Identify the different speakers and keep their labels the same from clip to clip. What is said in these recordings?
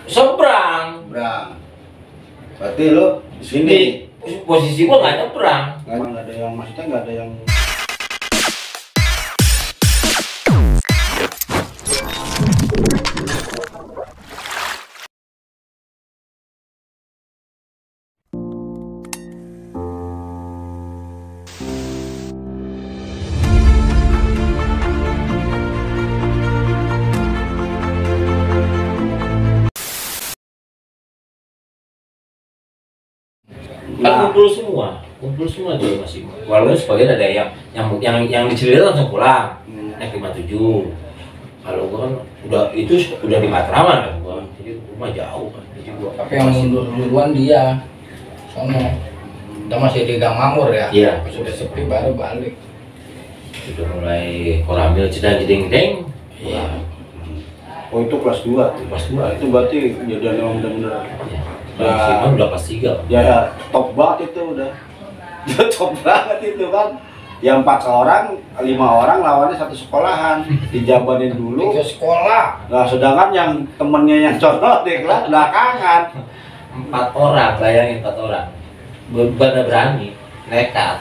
Speaker 1: Seberang.
Speaker 2: Berarti lo di sini.
Speaker 1: Posisi gua nggak nyebrang.
Speaker 2: Nggak ada yang maksudnya nggak ada yang.
Speaker 1: Kan kumpul semua tuh masih. Walaupun sebagian ada yang dicerita langsung pulang naik 57. Kalau gua kan udah di Matraman kan gua, jadi rumah jauh kan. Jadi gua
Speaker 3: tapi yang mundur duluan dia sono. Kita masih di Gang Mamur ya.
Speaker 1: Iya.
Speaker 3: Sudah sepi baru balik.
Speaker 1: Sudah mulai koramil cedang jeding.
Speaker 3: Iya.
Speaker 2: Oh itu kelas 2 tuh.
Speaker 1: Kelas 2
Speaker 2: itu berarti kejadian yang bener-bener.
Speaker 1: Ya, Simon udah kelas 3.
Speaker 2: Ya, top banget itu udah. Top banget itu kan. Yang 4 orang, 5 orang lawannya satu sekolahan. Dijabanin dulu.
Speaker 3: Ke sekolah.
Speaker 2: Nah, sedangkan yang temennya yang contoh di kelas belakangan.
Speaker 1: 4 orang, bayangin 4 orang. Bener berani, nekat.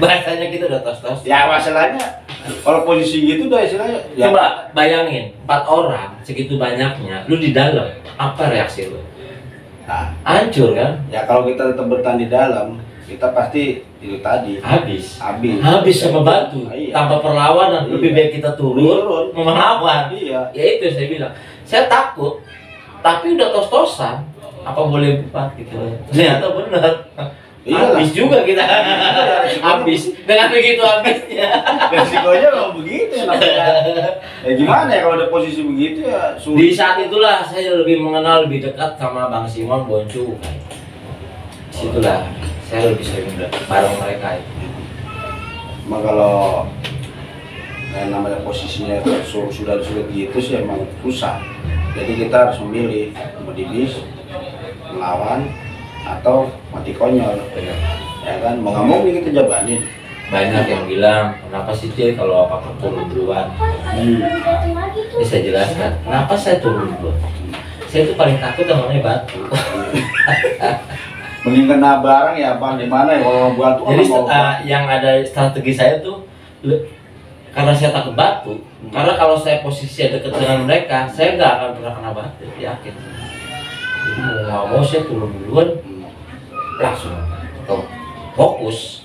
Speaker 1: Bahasanya kita udah tos-tos.
Speaker 2: Ya masalahnya kalau posisi gitu udah istilahnya. Ya.
Speaker 1: Coba bayangin 4 orang segitu banyaknya, lu di dalam, apa reaksi lu?
Speaker 2: Nah,
Speaker 1: hancur kan?
Speaker 2: ya kalau kita tetap bertahan di dalam, kita pasti itu tadi
Speaker 1: Habis sama batu,
Speaker 2: Iya.
Speaker 1: tanpa perlawanan.
Speaker 2: Iya.
Speaker 1: Lebih baik kita turun melawan.
Speaker 2: Iya.
Speaker 1: Ya itu yang saya bilang, saya takut, tapi udah tos-tosan, apa boleh buat gitu. Ternyata benar.
Speaker 2: Iya
Speaker 1: Habis juga kita.
Speaker 2: Iya,
Speaker 1: Habis dengan begitu habisnya.
Speaker 2: Resikonya memang begitu ya namanya. Ya gimana ya kalau ada posisi begitu ya
Speaker 1: Di
Speaker 2: sulit.
Speaker 1: saat itulah saya lebih mengenal, lebih dekat sama Bang Simon Boncu. Situlah saya lebih sering bareng mereka itu.
Speaker 2: Emang kalau yang namanya posisinya sudah sulit gitu sih emang susah. Jadi kita harus memilih mau di bis, melawan atau mati konyol. Ya kan mau nggak mau nih kita jabanin.
Speaker 1: Banyak yang bilang, kenapa sih Cil kalau apa turun duluan? Ini saya jelaskan, kenapa saya turun duluan? Saya itu paling takut namanya batu.
Speaker 2: Mending kena barang ya apa di mana ya kalau buat tuh.
Speaker 1: Jadi yang ada strategi saya tuh karena saya takut batu. Karena kalau saya posisi dekat dengan mereka, saya nggak akan pernah kena batu, yakin. Jadi mau nggak mau saya turun duluan, langsung fokus.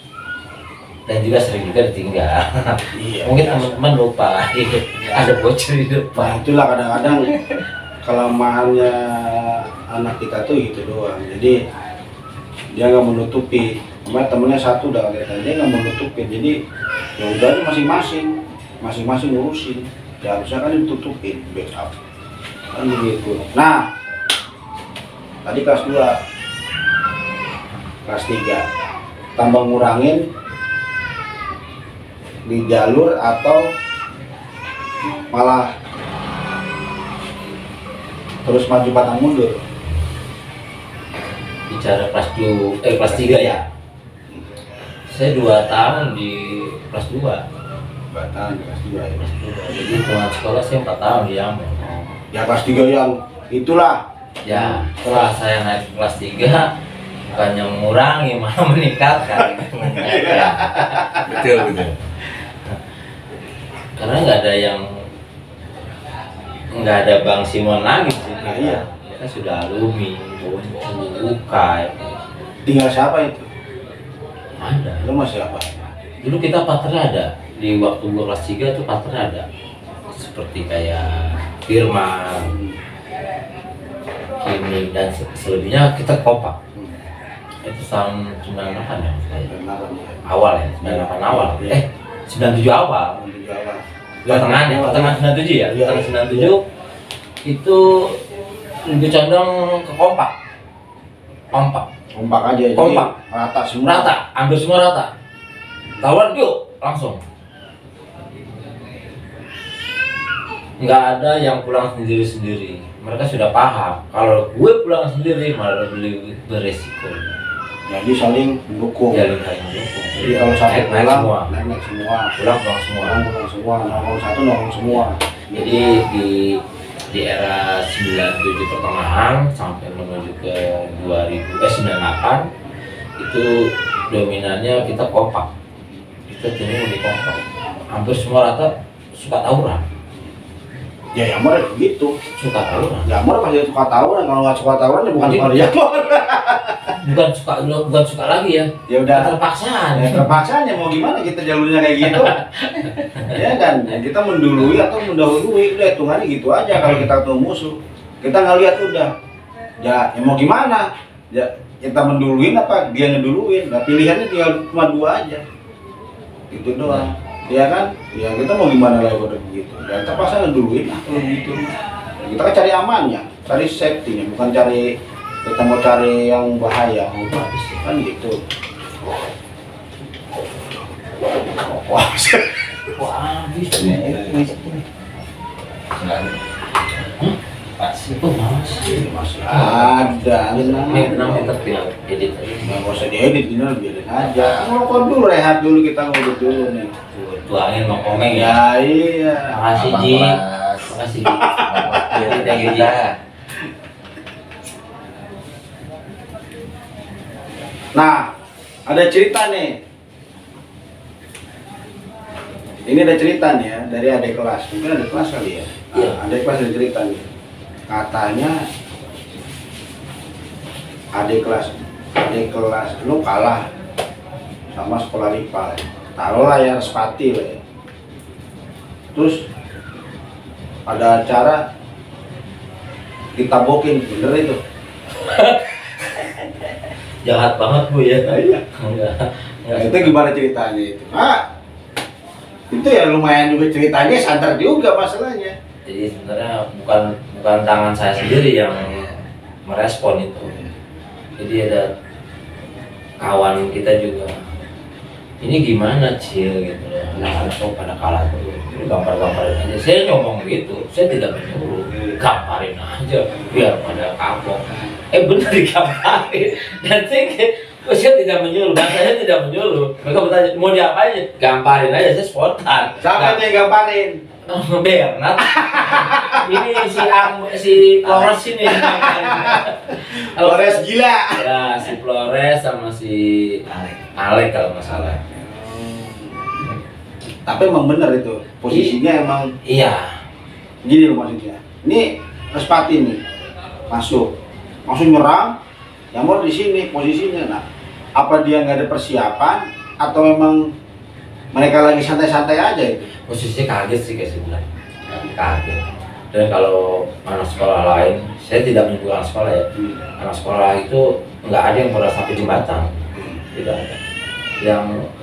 Speaker 1: Dan juga sering juga ditinggal.
Speaker 2: Iya,
Speaker 1: Mungkin
Speaker 2: biasa.
Speaker 1: teman-teman lupa ada bocor di
Speaker 2: Nah
Speaker 1: depan.
Speaker 2: itulah kadang-kadang kelemahannya anak kita tuh gitu doang. Jadi dia nggak menutupi. Kemarin temennya satu udah kelihatan dia nggak menutupi. Jadi ya udah masing-masing ngurusin. Ya harusnya kan ditutupin backup. Kan begitu. Nah tadi kelas 2, kelas 3 tambah ngurangin di jalur atau malah terus maju patang mundur.
Speaker 1: Bicara kelas 3 ya. Saya 2 tahun di kelas 2.
Speaker 2: Batang kelas 2 ya.
Speaker 1: Jadi hitungan sekolah saya 4 tahun di Ambon.
Speaker 2: Ya kelas 3 yang itulah.
Speaker 1: Ya, setelah saya naik ke kelas 3 bukannya mengurangi malah meningkatkan.
Speaker 3: Betul.
Speaker 1: Karena nggak ada Bang Simon lagi sih.
Speaker 2: Nah, iya.
Speaker 1: Kita sudah alumni, Ukay.
Speaker 2: Tinggal siapa itu?
Speaker 1: Ada.
Speaker 2: Lu masih apa?
Speaker 1: Dulu kita partner ada di waktu gua kelas 3 tuh partner ada. Seperti kayak Firman, Kimi dan selebihnya kita kompak. Itu tahun 98 ya. Awal ya, 98 awal. 97 awal. Pertengahan 97 ya.
Speaker 2: Iya.
Speaker 1: Pertengahan 97 itu lebih condong ke kompak.
Speaker 2: Kompak aja. Jadi
Speaker 1: Kompak.
Speaker 2: Rata semua.
Speaker 1: Rata, hampir semua rata. Tawar yuk, langsung. Nggak ada yang pulang sendiri-sendiri. Mereka sudah paham. Kalau gue pulang sendiri malah lebih beresiko.
Speaker 2: Jadi saling mendukung.
Speaker 1: Jadi saling mendukung.
Speaker 2: Jadi kalau satu
Speaker 1: naik
Speaker 2: pulang,
Speaker 1: semua.
Speaker 2: naik semua.
Speaker 1: Pulang semua.
Speaker 2: Pulang semua. Nongkrong satu nongkrong semua.
Speaker 1: Jadi di di era 97 pertengahan sampai menuju ke 98 itu dominannya kita kompak. Kita cenderung lebih kompak. Hampir semua rata suka tawuran.
Speaker 2: Ya Jamur gitu.
Speaker 1: Suka tawuran.
Speaker 2: Jamur pasti suka tawuran, kalau nggak suka tawuran ya bukan
Speaker 1: Jadi-
Speaker 2: variator.
Speaker 1: Bukan suka lagi ya.
Speaker 2: Ya udah.
Speaker 1: Terpaksaan.
Speaker 2: Ya terpaksanya mau gimana kita jalurnya kayak gitu. Ya kan, ya, kita mendului atau mendahului, udah hitungannya gitu aja kalau kita ketemu musuh. Kita nggak lihat udah. Ya mau gimana? Ya kita menduluin apa dia ngeduluin. Nah, pilihannya tinggal cuma dua aja. Gitu doang. Ya kan? Ya kita mau gimana lagi udah begitu. Ya terpaksa ngeduluin lah kalau gitu. Ya, kita kan cari amannya, cari safety-nya, bukan cari kita mau cari yang bahaya. Kan gitu. Wah,
Speaker 1: Wah, habis.
Speaker 3: Pasti.
Speaker 1: Oh, masih.
Speaker 2: masih ada.
Speaker 1: Ini tenang kita tinggal edit aja.
Speaker 2: Nggak usah diedit, gini biarin aja. Ngerokok dulu, rehat dulu, kita ngobrol dulu nih.
Speaker 1: Tuangin mau komeng ya.
Speaker 2: Ya iya.
Speaker 1: Makasih
Speaker 3: Abang
Speaker 1: Ji.
Speaker 3: kelas.
Speaker 1: Makasih Ji.
Speaker 3: Kita kita.
Speaker 2: Nah, ada cerita nih. Ini ada cerita nih ya dari adik kelas. Mungkin adik kelas kali ya.
Speaker 1: Iya.
Speaker 2: Adik kelas ada cerita nih. Katanya adik kelas lu kalah sama sekolah rival. Taruhlah ya Respati lah ya. Terus ada acara ditabokin, bener itu?
Speaker 1: Jahat banget Bu ya.
Speaker 2: Iya.
Speaker 1: Enggak.
Speaker 2: Nah, itu gimana ceritanya itu? Itu ya lumayan juga ceritanya, santer juga masalahnya.
Speaker 1: Jadi sebenarnya bukan tangan saya sendiri yang merespon itu. Jadi ada kawan kita juga. Ini gimana Cil gitu loh. Anak-anak kok pada kalah terus. Ini gampar-gamparin aja. Saya ngomong gitu. Saya tidak menyuruh. Gamparin aja biar pada kapok. Bener digamparin. Dan saya tidak menyuruh. Saya tidak menyuruh. Mereka bertanya mau diapain? Gamparin aja. Saya spontan.
Speaker 2: Siapa yang gambarin?
Speaker 1: Bernat. Ini si Flores ini.
Speaker 2: Flores gila.
Speaker 1: Ya, si Flores sama si Alek kalau nggak salah.
Speaker 2: Tapi emang bener itu, posisinya emang
Speaker 1: Iya.
Speaker 2: gini loh maksudnya. Ini Respati nih masuk nyerang, Jamur di sini posisinya. Nah, apa dia nggak ada persiapan atau memang mereka lagi santai-santai aja itu?
Speaker 1: Posisinya kaget sih kayak bilang. Kaget. Dan kalau anak sekolah lain, saya tidak menyebut anak sekolah ya. Anak sekolah itu nggak ada yang pernah sampai jembatan. Tidak ada.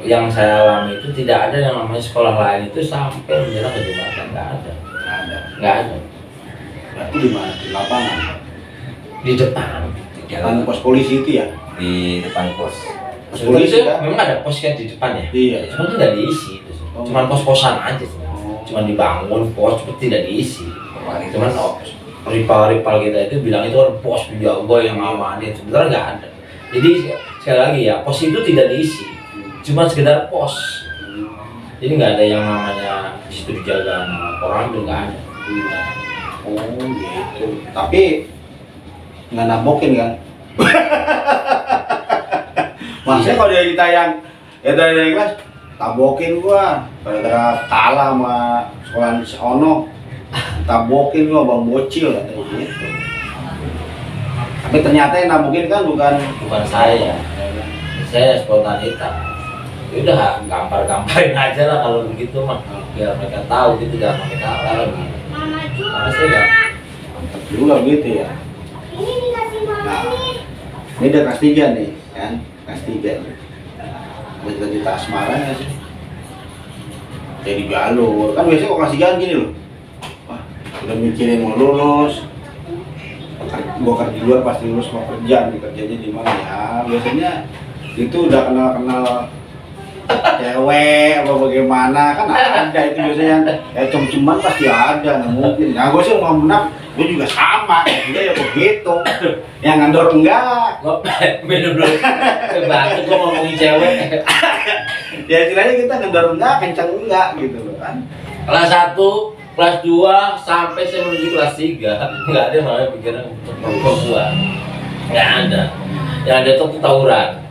Speaker 1: Yang saya alami itu tidak ada yang namanya sekolah lain itu sampai menyerang ke jembatan. Nggak ada.
Speaker 2: Nggak ada.
Speaker 1: Nggak ada.
Speaker 2: Berarti di mana? Di lapangan.
Speaker 1: Di depan.
Speaker 2: Jalan pos polisi itu ya?
Speaker 3: Di depan pos.
Speaker 2: Pos
Speaker 1: Itu
Speaker 2: polisi kan?
Speaker 1: memang ada posnya di depan ya.
Speaker 2: Iya.
Speaker 1: Cuma itu nggak diisi itu.
Speaker 2: Oh.
Speaker 1: Cuman pos-posan aja sih.
Speaker 2: Oh.
Speaker 1: Cuman dibangun pos, tapi tidak diisi.
Speaker 3: Kemarin
Speaker 1: Cuman rival-rival kita itu bilang itu kan pos penjaga yang ngamanin. Sebenarnya nggak ada. Jadi sekali lagi ya, pos itu tidak diisi. Cuma sekedar pos. Jadi nggak ada yang namanya di situ dijaga sama orang itu nggak ada.
Speaker 2: Oh gitu. Tapi nggak nabokin kan? Maksudnya kalau dia ditayang ya dari kelas tabokin gua gara-gara kalah sama sekolah si Ono, tabokin gua bang bocil katanya gitu. Tapi ternyata yang nabokin kan bukan
Speaker 1: Bukan saya. Saya spontanitas. Ya udah gampar-gamparin aja lah kalau begitu mah. Biar mereka tahu gitu jangan sampai kalah lagi. Karena saya nggak.
Speaker 2: juga gitu ya. Nah, ini udah kelas 3 nih kan, kelas 3 nih. Ada cita-cita asmara nggak sih? Jadi jalur, kan biasanya kalau kelas 3 kan gini loh. Wah, udah mikirin mau lulus. Gua kerja di luar pasti lulus mau kerja, nih kerjanya di mana ya? Biasanya itu udah kenal-kenal cewek apa bagaimana kan ada itu biasanya ya cum-cuman pasti ada, nggak mungkin. Nah gue sih mau menang, gue juga sama, juga ya begitu. Yang ngandor enggak,
Speaker 1: Gua bener-bener banget gua ngomongin cewek.
Speaker 2: ya istilahnya kita ngandor enggak, kenceng enggak gitu loh kan.
Speaker 1: Kelas 1 kelas 2 sampai saya menuju kelas 3 nggak ada yang namanya pikiran untuk perempuan, nggak ada. Yang ada tuh tawuran.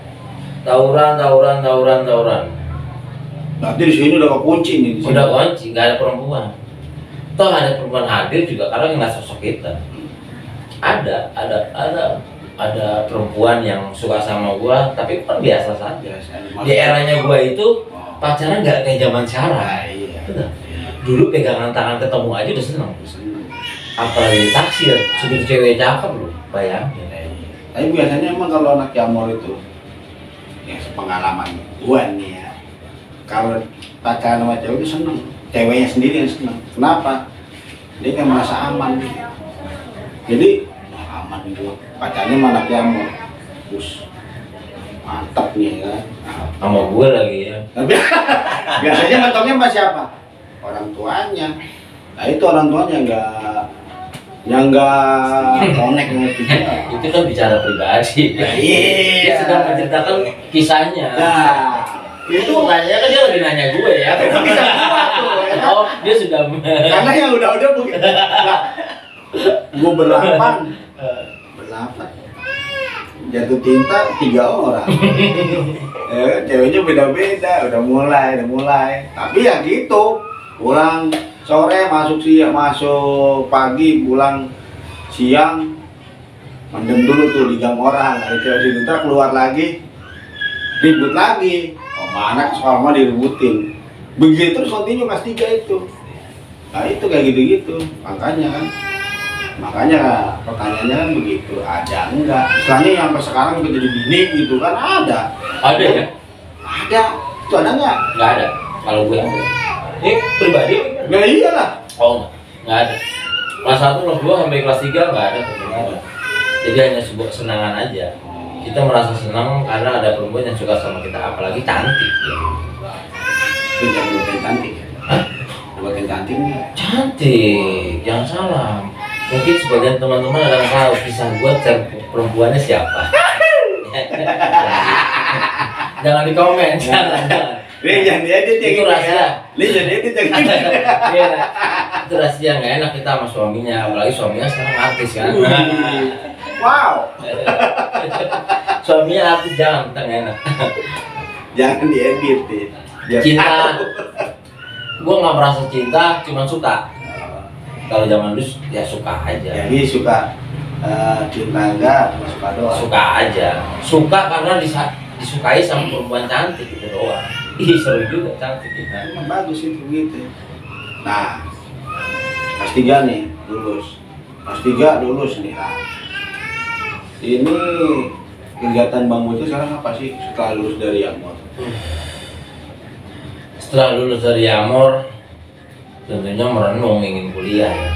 Speaker 2: Berarti di sini udah kekunci nih. Di sini.
Speaker 1: Udah kunci, nggak ada perempuan. Toh ada perempuan hadir juga karena nggak sosok kita. Ada perempuan yang suka sama gua, tapi kan biasa saja. Di eranya gua itu pacaran nggak kayak zaman sekarang.
Speaker 2: Iya.
Speaker 1: Betul. Dulu pegangan tangan ketemu aja udah seneng. Apalagi di taksir, segitu cewek cakep loh, bayangin.
Speaker 2: Tapi biasanya emang kalau anak jamur itu, ya pengalaman gua nih ya, kalau pacaran sama cewek itu seneng, ceweknya sendiri yang seneng. Kenapa? Dia kan merasa aman. Jadi aman gitu, pacarnya sama anak jamur, terus mantap nih kan.
Speaker 1: Sama gue lagi ya.
Speaker 2: Tapi biasanya mentoknya sama siapa? Orang tuanya. Nah itu orang tuanya nggak connect dengan kita.
Speaker 1: Itu kan bicara pribadi. Dia sedang menceritakan kisahnya.
Speaker 2: Nah, itu
Speaker 1: Makanya kan dia lagi nanya gue ya.
Speaker 2: itu bisa gua tuh. Ya kan?
Speaker 1: Oh, dia sudah
Speaker 2: Karena yang udah mungkin. Nah, gua berlapan, jatuh cinta 3 orang. Ya, kan, ceweknya beda-beda, udah mulai. Tapi ya gitu, pulang sore masuk pagi, pulang siang, mendem dulu tuh di gang orang. Ada cewek situ ntar keluar lagi, ribut lagi. Oh mana soal mah diributin. Begitu terus continue kelas 3 itu. Nah itu kayak gitu-gitu, makanya pertanyaannya kan begitu, ada enggak? Istilahnya yang sampai sekarang udah jadi bini gitu kan ada.
Speaker 1: ada ya?
Speaker 2: Ada, itu ada enggak?
Speaker 1: Nggak ada. Kalau gue ada. Ini pribadi?
Speaker 2: Nah iyalah.
Speaker 1: Oh, nggak ada. Kelas 1, kelas 2 sampai kelas 3 nggak ada perempuan. Jadi hanya sebuah kesenangan aja. Kita merasa senang karena ada perempuan yang suka sama kita, apalagi cantik. Ya.
Speaker 2: Itu jangan buatin cantik.
Speaker 1: Hah?
Speaker 2: Buatin cantik nih.
Speaker 1: Cantik, jangan salah. Mungkin sebagian teman-teman akan tahu kisah gue perempuannya siapa. Jangan di komen, jangan.
Speaker 2: Ini jangan diedit ya.
Speaker 1: Itu rahasia.
Speaker 2: Ini jangan diedit ya.
Speaker 1: Iya, itu rahasia nggak enak kita sama suaminya, apalagi suaminya sekarang artis kan.
Speaker 2: Wow.
Speaker 1: Suaminya artis jangan, kita nggak enak.
Speaker 2: Jangan diedit ya. Biar
Speaker 1: Cinta,
Speaker 2: tahu.
Speaker 1: gue nggak merasa cinta, cuma suka. Kalau zaman dulu ya suka aja.
Speaker 2: Jadi suka cinta enggak, suka doang.
Speaker 1: Suka aja. Suka karena disukai sama perempuan cantik gitu doang. Ih seru juga cantik gitu.
Speaker 2: Emang bagus itu gitu. Nah, kelas 3 nih lulus. Kelas 3 lulus nih. Nah, ini kegiatan Bang Bojo sekarang apa sih setelah lulus dari Amor?
Speaker 1: Setelah lulus dari Amor, tentunya merenung ingin kuliah ya.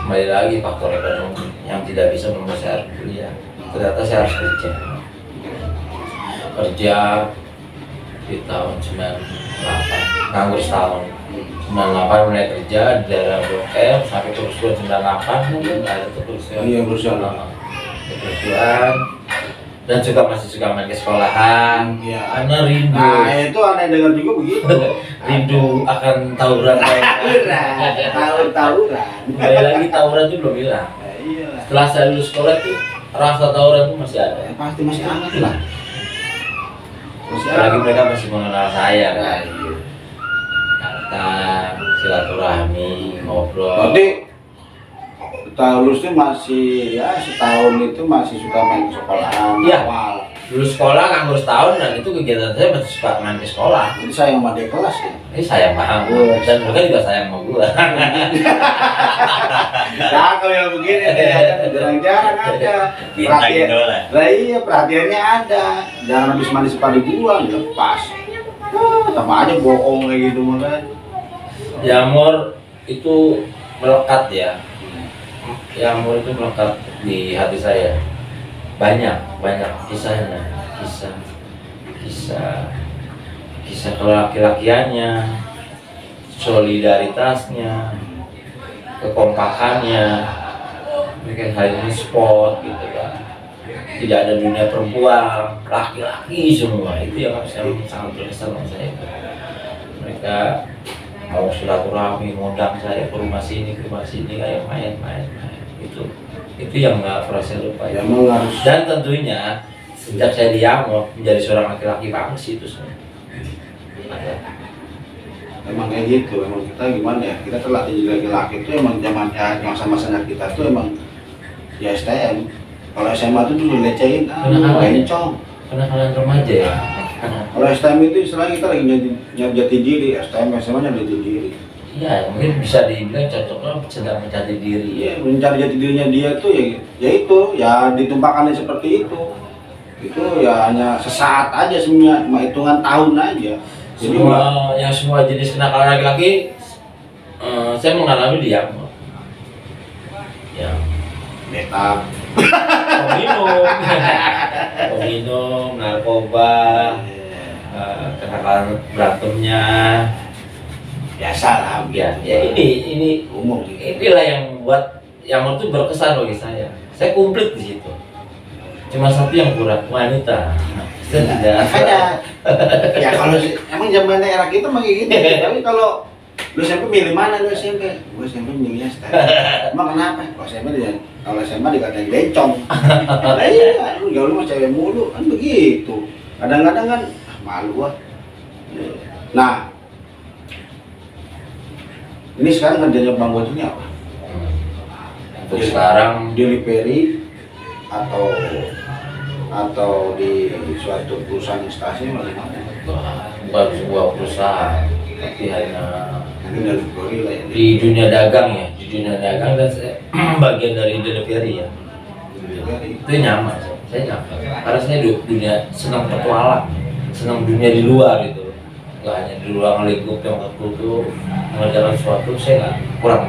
Speaker 1: Kembali lagi faktor ekonomi yang tidak bisa membuat saya harus kuliah. Ternyata saya harus kerja di tahun 98, nganggur setahun. 98 mulai kerja di daerah Blok M sampai kerusuhan 98 mungkin ada tuh kerusuhan.
Speaker 2: Iya, kerusuhan.
Speaker 1: Kerusuhan. Dan juga masih suka main ke sekolahan.
Speaker 2: Iya.
Speaker 1: Karena rindu.
Speaker 2: Nah, itu aneh dengar juga begitu.
Speaker 1: Rindu akan tawuran.
Speaker 2: Tawuran.
Speaker 1: Kembali lagi tawuran itu belum hilang.
Speaker 2: Ya, iyalah.
Speaker 1: Setelah saya lulus sekolah tuh rasa tawuran itu masih ada.
Speaker 2: Ya, pasti masih hangat lah. Masih
Speaker 1: Apalagi
Speaker 2: hangat.
Speaker 1: mereka masih mengenal saya
Speaker 2: Nah,
Speaker 1: kan.
Speaker 2: iya.
Speaker 1: Datang, silaturahmi, ngobrol.
Speaker 2: Berarti kita lulus itu masih ya setahun itu masih suka main ke sekolahan
Speaker 1: Iya.
Speaker 2: awal.
Speaker 1: Lulus sekolah nganggur setahun dan itu kegiatan saya masih suka main ke sekolah.
Speaker 2: Jadi sayang sama adik kelas ya.
Speaker 1: Ini sayang banget dan mereka juga sayang sama gua.
Speaker 2: Nah kalau yang begini nih ya kan jarang-jarang ada. Perhatian. Lah iya perhatiannya ada. Jangan habis mandi sepatu dibuang lepas. Sama aja bohong kayak gitu kan.
Speaker 1: Jamur itu melekat ya. Jamur itu melekat di hati saya. Banyak kisahnya, kisah kelaki-lakiannya, solidaritasnya, kekompakannya, bikin hal ini sport gitu kan. Tidak ada dunia perempuan, laki-laki semua. Itu yang sangat berkesan sama saya. Mereka mau silaturahmi, ngundang saya ke rumah sini, kayak main. Itu yang nggak pernah saya lupa.
Speaker 2: Ya, emang harus.
Speaker 1: Dan tentunya sejak saya di Yamor menjadi seorang laki-laki banget sih itu semua.
Speaker 2: Emang kayak gitu, emang kita gimana ya, kita terlatih jadi laki-laki itu emang zaman ya masa-masanya kita tuh emang ya STM. Kalau SMA tuh dulu dilecehin, bencong.
Speaker 1: Kenakalan remaja ya.
Speaker 2: Kalau STM itu istilahnya kita lagi nyari jati diri, STM SMA nyari jati diri.
Speaker 1: Iya, mungkin bisa dibilang cocoknya sedang mencari diri.
Speaker 2: Iya, mencari jati dirinya dia tuh ya itu, ya ditumpahkannya seperti itu. Itu ya hanya sesaat aja semuanya, cuma hitungan tahun aja. Jadi
Speaker 1: semua jenis kenakalan laki-laki saya mengalami di Yamor. Ya,
Speaker 2: beta,
Speaker 1: minum, narkoba, kenakalan berantemnya,
Speaker 2: biasa lah.
Speaker 1: ya ini
Speaker 2: Umum.
Speaker 1: inilah yang membuat Yamor itu berkesan bagi saya. Saya komplit di situ. Cuma satu yang kurang, wanita. Saya tidak.
Speaker 2: Makanya, ya kalau emang zamannya era kita mah kayak gitu. Tapi kalau lu SMP milih mana lu SMP? Gue SMP milihnya STM. Emang kenapa? Kalau SMA dikatain bencong. Nah, iya, lu gaul sama cewek mulu kan begitu. Kadang-kadang kan malu gua. Nah, ini sekarang kerjanya Bang Bos ini apa?
Speaker 1: Untuk sekarang
Speaker 2: delivery atau di suatu perusahaan instansi bagaimana?
Speaker 1: bukan sebuah perusahaan, tapi hanya
Speaker 2: Mungkin delivery lah ya.
Speaker 1: di dunia dagang ya, dan saya bagian dari delivery ya.
Speaker 2: Delivery.
Speaker 1: Itu nyaman, saya nyaman. Karena saya dunia senang petualang, senang dunia di luar gitu. Gak hanya di ruang lingkup yang tertutup mengerjakan sesuatu, saya nggak kurang.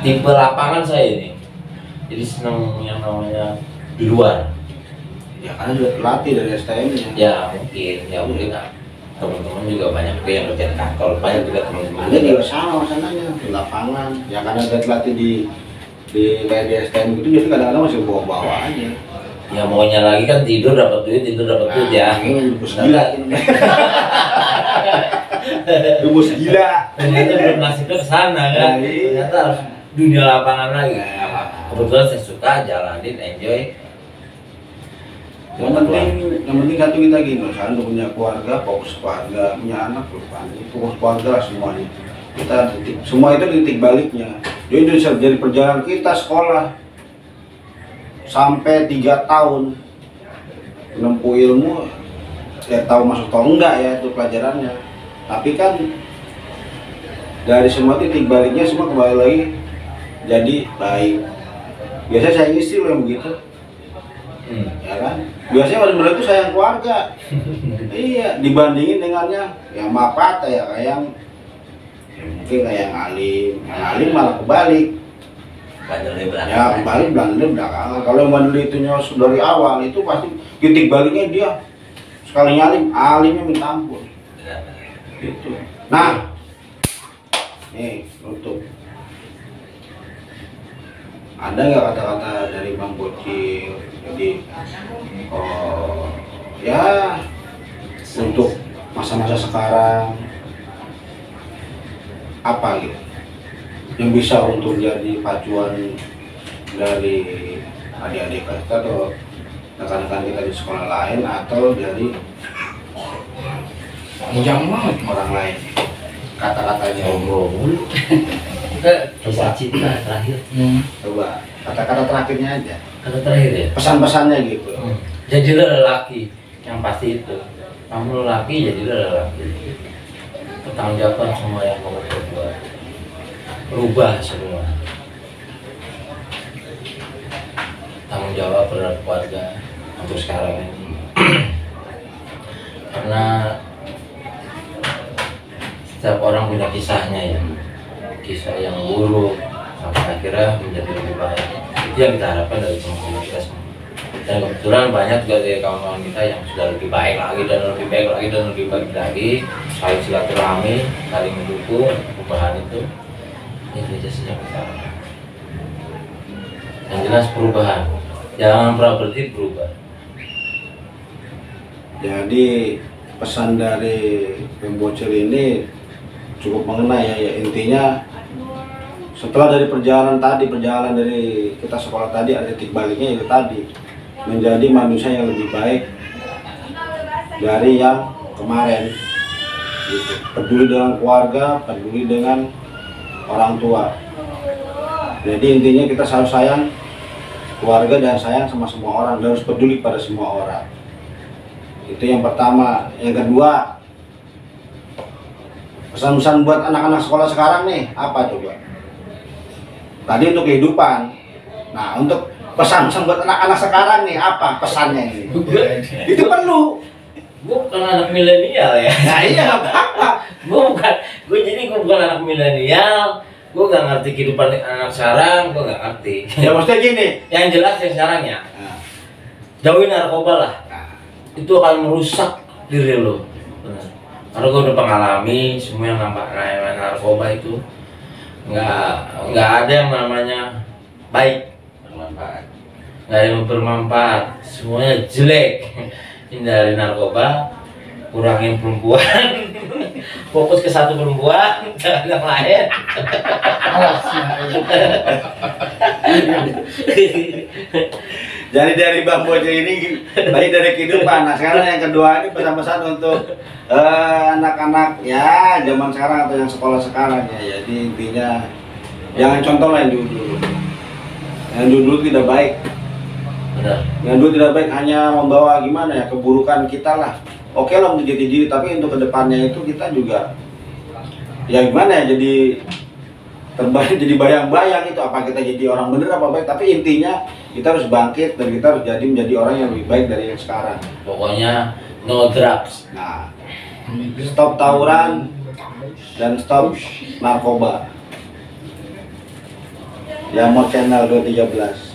Speaker 1: Tipe lapangan saya ini, jadi senang yang namanya di luar.
Speaker 2: Ya karena sudah terlatih dari STM-nya.
Speaker 1: Ya mungkin lah. Teman-teman juga banyak tuh yang kerja di kantor, banyak juga teman-teman.
Speaker 2: Ada juga sama masalahnya di lapangan. Ya karena udah terlatih di kayak di STM gitu, jadi kadang-kadang masih bawa-bawa aja.
Speaker 1: Ya maunya lagi kan tidur dapat duit ya.
Speaker 2: Ini bos gila. Ini bos gila.
Speaker 1: Ternyata belum nasibnya ke sana kan.
Speaker 2: Nah, iya.
Speaker 1: Ternyata harus dunia lapangan lagi. Kebetulan saya suka jalanin, enjoy.
Speaker 2: Yang penting satu kita gini, misalnya udah punya keluarga, fokus keluarga, punya anak, fokus keluarga lah semuanya. Kita semua itu titik baliknya. Jadi dari perjalanan kita sekolah sampai 3 tahun menempuh ilmu, ya tahu masuk atau enggak ya itu pelajarannya. Tapi kan dari semua titik baliknya semua kembali lagi jadi baik. Biasanya saya istri yang begitu. Ya kan? Biasanya benar-benar itu sayang keluarga. Iya, dibandingin dengannya yang mapata ya kayak mungkin kayak yang alim malah kebalik.
Speaker 1: Bandel
Speaker 2: Ya kembali bandel belakangan. Kalau yang bandel itu dari awal itu pasti titik baliknya dia sekali alimnya minta ampun. Gitu. Nah, nih untuk ada nggak kata-kata dari Bang Bocil? Jadi, ya untuk masa-masa sekarang apa gitu yang bisa untuk jadi pacuan dari adik-adik kita atau rekan-rekan kita di sekolah lain atau dari orang lain, kata-katanya
Speaker 1: Kisah cinta terakhir.
Speaker 2: coba kata-kata terakhirnya aja,
Speaker 1: Kata terakhir ya.
Speaker 2: pesan-pesannya gitu.
Speaker 1: Jadilah lelaki, yang pasti itu. Kamu lelaki, jadilah lelaki. Pertanggungjawabkan semua yang kamu perbuat. Rubah semua. Tanggung jawab terhadap keluarga untuk sekarang ini. Karena setiap orang punya kisahnya ya, kisah yang buruk sampai akhirnya menjadi lebih baik. Itu yang kita harapkan dari teman-teman kita semua. Dan kebetulan banyak juga dari kawan-kawan kita yang sudah lebih baik lagi dan lebih baik lagi dan lebih baik lagi, saling silaturahmi, saling mendukung perubahan itu. Itu aja sih yang kita harapkan. Yang jelas perubahan, jangan pernah berhenti berubah.
Speaker 2: Jadi pesan dari Bang Bocil ini cukup mengena ya, intinya setelah dari perjalanan dari kita sekolah tadi, ada titik baliknya itu tadi, menjadi manusia yang lebih baik dari yang kemarin gitu. Peduli dengan keluarga, peduli dengan orang tua. Jadi intinya kita selalu sayang keluarga dan sayang sama semua orang, dan harus peduli pada semua orang. Itu yang pertama. Yang kedua, pesan-pesan buat anak-anak sekolah sekarang nih apa coba? Tadi untuk kehidupan. Nah, untuk pesan-pesan buat anak-anak sekarang nih apa pesannya ini? Itu perlu.
Speaker 1: Gue bukan anak milenial ya.
Speaker 2: Nah iya, apa?
Speaker 1: Gue bukan anak milenial. Gue nggak ngerti kehidupan anak sekarang, gue nggak ngerti.
Speaker 2: Ya maksudnya gini.
Speaker 1: Yang jelas yang sekarang ya, jauhin narkoba lah. Itu akan merusak diri lo. Benar. Karena gue udah mengalami semua yang namanya narkoba itu nggak ada yang namanya baik, bermanfaat. Nggak ada yang bermanfaat, semuanya jelek. Hindari narkoba, kurangin perempuan, fokus ke satu perempuan, jangan yang lain.
Speaker 2: Jadi dari Bang Bojo ini baik dari kehidupan. Nah sekarang yang kedua ini pesan-pesan untuk anak-anak ya zaman sekarang atau yang sekolah sekarang ya. Jadi intinya jangan contoh lah yang dulu. Yang dulu tidak baik.
Speaker 1: Benar.
Speaker 2: Yang dulu tidak baik hanya membawa gimana ya keburukan kita lah. Oke lah untuk jadi diri, tapi untuk kedepannya itu kita juga ya gimana ya, jadi terbayang, jadi bayang-bayang itu apa kita jadi orang bener apa baik. Tapi intinya kita harus bangkit dan kita harus menjadi orang yang lebih baik dari yang sekarang.
Speaker 1: Pokoknya no drugs.
Speaker 2: Nah, stop tawuran dan stop narkoba. Ya, mau channel 213.